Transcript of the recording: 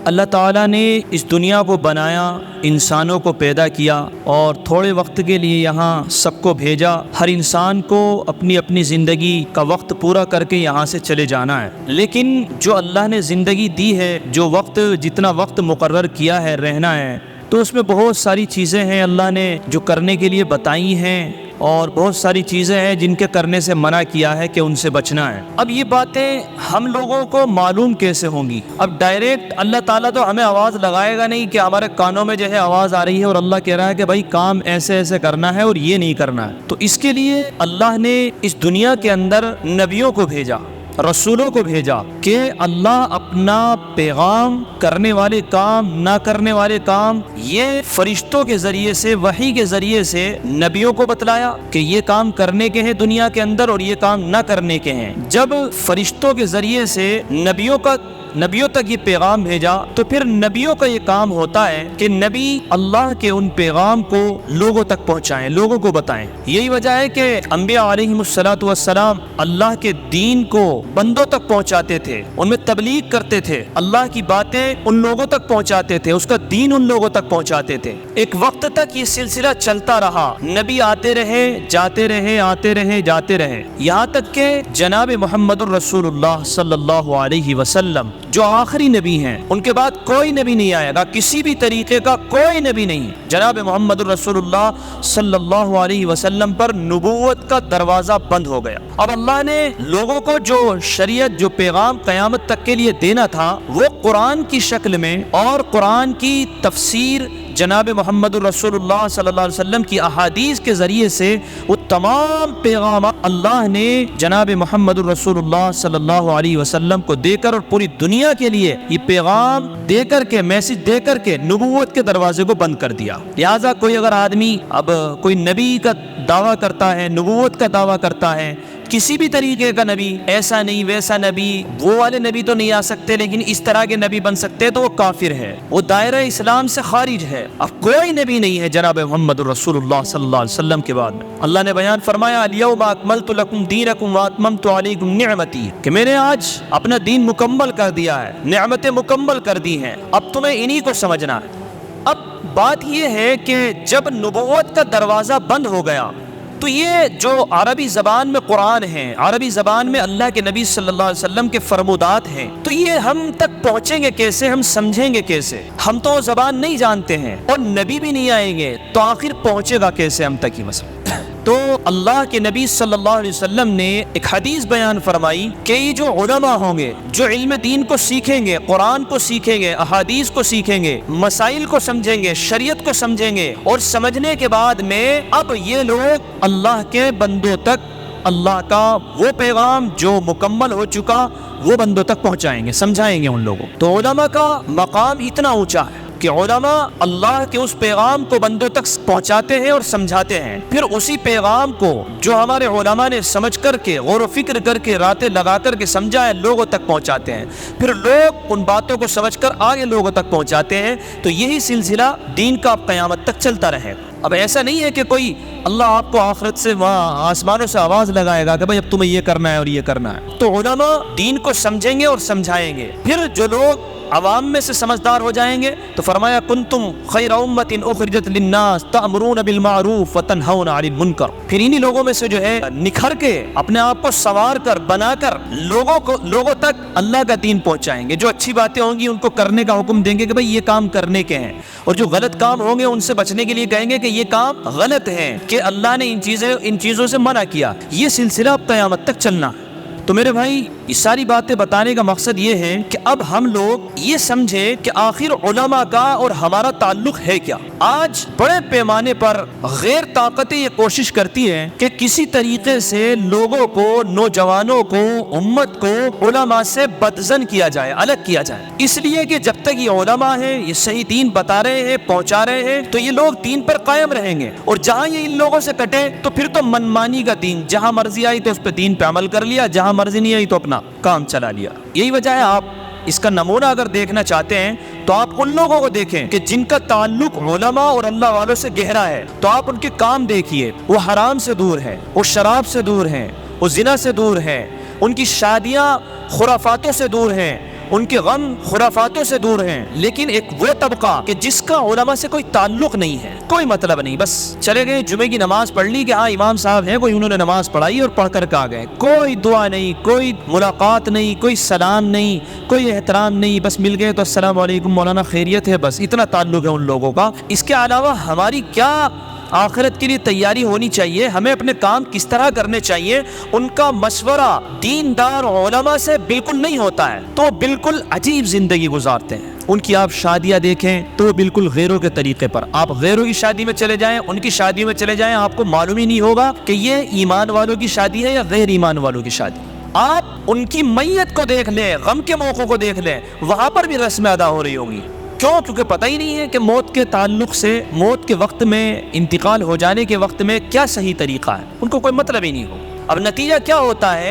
اللہ تعالیٰ نے اس دنیا کو بنایا، انسانوں کو پیدا کیا اور تھوڑے وقت کے لیے یہاں سب کو بھیجا۔ ہر انسان کو اپنی اپنی زندگی کا وقت پورا کر کے یہاں سے چلے جانا ہے، لیکن جو اللہ نے زندگی دی ہے، جو وقت جتنا وقت مقرر کیا ہے رہنا ہے، تو اس میں بہت ساری چیزیں ہیں اللہ نے جو کرنے کے لیے بتائی ہیں، اور بہت ساری چیزیں ہیں جن کے کرنے سے منع کیا ہے کہ ان سے بچنا ہے۔ اب یہ باتیں ہم لوگوں کو معلوم کیسے ہوں گی؟ اب ڈائریکٹ اللہ تعالیٰ تو ہمیں آواز لگائے گا نہیں کہ ہمارے کانوں میں جو ہے آواز آ رہی ہے اور اللہ کہہ رہا ہے کہ بھائی کام ایسے ایسے کرنا ہے اور یہ نہیں کرنا ہے۔ تو اس کے لیے اللہ نے اس دنیا کے اندر نبیوں کو بھیجا، رسولوں کو بھیجا کہ اللہ اپنا پیغام، کرنے والے کام، نہ کرنے والے کام، یہ فرشتوں کے ذریعے سے، وحی کے ذریعے سے نبیوں کو بتلایا کہ یہ کام کرنے کے ہیں دنیا کے اندر اور یہ کام نہ کرنے کے ہیں۔ جب فرشتوں کے ذریعے سے نبیوں تک یہ پیغام بھیجا تو پھر نبیوں کا یہ کام ہوتا ہے کہ نبی اللہ کے ان پیغام کو لوگوں تک پہنچائیں، لوگوں کو بتائیں۔ یہی وجہ ہے کہ انبیاء علیہم السلام اللہ کے دین کو بندوں تک پہنچاتے تھے، ان میں تبلیغ کرتے تھے، اللہ کی باتیں ان لوگوں تک پہنچاتے تھے، اس کا دین ان لوگوں تک پہنچاتے تھے۔ ایک وقت تک یہ سلسلہ چلتا رہا، نبی آتے رہے، جاتے رہے، آتے رہے، جاتے رہے، یہاں تک کہ جناب محمد الرسول اللہ صلی اللہ علیہ وسلم جو آخری نبی ہیں، ان کے بعد کوئی نبی نہیں آئے گا، کسی بھی طریقے کا کوئی نبی نہیں۔ جناب محمد الرسول اللہ صلی اللہ علیہ وسلم پر نبوت کا دروازہ بند ہو گیا۔ اب اللہ نے لوگوں کو جو شریعت، جو پیغام قیامت تک کے لیے دینا تھا، وہ قرآن کی شکل میں اور قرآن کی تفسیر جناب محمد الرسول اللہ صلی اللہ علیہ وسلم کی احادیث کے ذریعے سے وہ تمام پیغامات اللہ نے جناب محمد الرسول اللہ صلی اللہ علیہ وسلم کو دے کر اور پوری دنیا کے لیے یہ پیغام دے کر کے، میسج دے کر کے نبوت کے دروازے کو بند کر دیا۔ لہٰذا کوئی اگر آدمی اب کوئی نبی کا دعویٰ کرتا ہے، نبوت کا دعویٰ کرتا ہے، کسی بھی طریقے کا نبی، ایسا نہیں ویسا نبی، وہ والے نبی تو نہیں آ سکتے لیکن اس طرح کے نبی بن سکتے، تو وہ کافر ہے، وہ دائرہ اسلام سے خارج ہے۔ اب کوئی نبی نہیں ہے جناب محمد رسول اللہ صلی اللہ علیہ وسلم کے بعد میں۔ اللہ نے بیان فرمایا الیوم اکملت لکم دینکم واتممت علیکم نعمتی، کہ میں نے آج اپنا دین مکمل کر دیا ہے، نعمتیں مکمل کر دی ہیں، اب تمہیں انہی کو سمجھنا ہے۔ اب بات یہ ہے کہ جب نبوت کا دروازہ بند ہو گیا تو یہ جو عربی زبان میں قرآن ہے، عربی زبان میں اللہ کے نبی صلی اللہ علیہ وسلم کے فرمودات ہیں، تو یہ ہم تک پہنچیں گے کیسے، ہم سمجھیں گے کیسے؟ ہم تو زبان نہیں جانتے ہیں اور نبی بھی نہیں آئیں گے، تو آخر پہنچے گا کیسے ہم تک یہ مسئلہ؟ تو اللہ کے نبی صلی اللہ علیہ وسلم نے ایک حدیث بیان فرمائی کہ یہ جو علماء ہوں گے، جو علم دین کو سیکھیں گے، قرآن کو سیکھیں گے، احادیث کو سیکھیں گے، مسائل کو سمجھیں گے، شریعت کو سمجھیں گے، اور سمجھنے کے بعد میں اب یہ لوگ اللہ کے بندوں تک اللہ کا وہ پیغام جو مکمل ہو چکا وہ بندوں تک پہنچائیں گے، سمجھائیں گے ان لوگوں۔ تو علماء کا مقام اتنا اونچا ہے کہ علماء اللہ کے اس پیغام کو بندوں تک پہنچاتے ہیں اور سمجھاتے ہیں، پھر اسی پیغام کو جو ہمارے علماء نے سمجھ کر کے، غور و فکر کر کے، راتیں لگا کر کے سمجھا ہے، لوگوں تک پہنچاتے ہیں، پھر لوگ ان باتوں کو سمجھ کر آگے لوگوں تک پہنچاتے ہیں۔ تو یہی سلسلہ دین کا قیامت تک چلتا رہے۔ اب ایسا نہیں ہے کہ کوئی اللہ آپ کو آخرت سے وہاں آسمانوں سے آواز لگائے گا کہ بھائی اب تمہیں یہ کرنا ہے اور یہ کرنا ہے۔ تو علماء دین کو سمجھیں گے اور سمجھائیں گے، پھر جو لوگ عوام میں سے سمجھدار ہو جائیں گے تو فرمایا کنتم خیر امت اخرجت للناس تأمرون بالمعروف وتنہون عن المنکر، پھر انہی لوگوں میں سے جو ہے نکھر کے اپنے آپ کو سنوار کر، بنا کر لوگوں تک اللہ کا دین پہنچائیں گے۔ جو اچھی باتیں ہوں گی ان کو کرنے کا حکم دیں گے کہ بھائی یہ کام کرنے کے ہیں، اور جو غلط کام ہوں گے ان سے بچنے کے لیے کہیں گے کہ یہ کام غلط ہے، کہ اللہ نے ان چیزوں سے منع کیا۔ یہ سلسلہ اب قیامت تک چلنا ہے۔ تو میرے بھائی یہ ساری باتیں بتانے کا مقصد یہ ہے کہ اب ہم لوگ یہ سمجھے کہ آخر علماء کا اور ہمارا تعلق ہے کیا۔ آج بڑے پیمانے پر غیر طاقتیں یہ کوشش کرتی ہیں کہ کسی طریقے سے لوگوں کو، نوجوانوں کو، امت کو علماء سے بدظن کیا جائے، الگ کیا جائے، اس لیے کہ جب تک یہ علماء ہیں، یہ صحیح دین بتا رہے ہیں، پہنچا رہے ہیں، تو یہ لوگ دین پر قائم رہیں گے، اور جہاں یہ ان لوگوں سے کٹے تو پھر تو منمانی کا دین، جہاں مرضی آئی تو اس پہ دین پہ عمل کر لیا، جہاں مرضی نہیں آئی تو اپنا کام چلا لیا۔ یہی وجہ ہے، آپ اس کا نمونہ اگر دیکھنا چاہتے ہیں تو آپ ان لوگوں کو دیکھیں کہ جن کا تعلق علماء اور اللہ والوں سے گہرا ہے، تو آپ ان کے کام دیکھیے، وہ حرام سے دور ہیں، وہ شراب سے دور ہیں، وہ زنا سے دور ہیں، ان کی شادیاں خرافاتوں سے دور ہیں، ان کے غم خرافاتوں سے دور ہیں، لیکن ایک وہ طبقہ کہ جس کا علماء سے کوئی تعلق نہیں ہے، کوئی مطلب نہیں، بس چلے گئے جمعے کی نماز پڑھ لی کہ ہاں امام صاحب ہیں کوئی، انہوں نے نماز پڑھائی اور پڑھ کر کے آ گئے، کوئی دعا نہیں، کوئی ملاقات نہیں، کوئی سلام نہیں، کوئی احترام نہیں، بس مل گئے تو السلام علیکم مولانا خیریت ہے، بس اتنا تعلق ہے ان لوگوں کا۔ اس کے علاوہ ہماری کیا آخرت کے لیے تیاری ہونی چاہیے، ہمیں اپنے کام کس طرح کرنے چاہیے، ان کا مشورہ دیندار علماء سے بالکل نہیں ہوتا ہے، تو بالکل عجیب زندگی گزارتے ہیں۔ ان کی آپ شادیاں دیکھیں تو وہ بالکل غیروں کے طریقے پر، آپ غیروں کی شادی میں چلے جائیں، ان کی شادی میں چلے جائیں، آپ کو معلوم ہی نہیں ہوگا کہ یہ ایمان والوں کی شادی ہے یا غیر ایمان والوں کی شادی۔ آپ ان کی میت کو دیکھ لیں، غم کے موقع کو دیکھ لیں، وہاں پر بھی رسمیں ادا ہو رہی ہوں گی۔ کیوں؟ کیونکہ پتہ ہی نہیں ہے کہ موت کے تعلق سے، موت کے وقت میں، انتقال ہو جانے کے وقت میں کیا صحیح طریقہ ہے، ان کو کوئی مطلب ہی نہیں ہو۔ اب نتیجہ کیا ہوتا ہے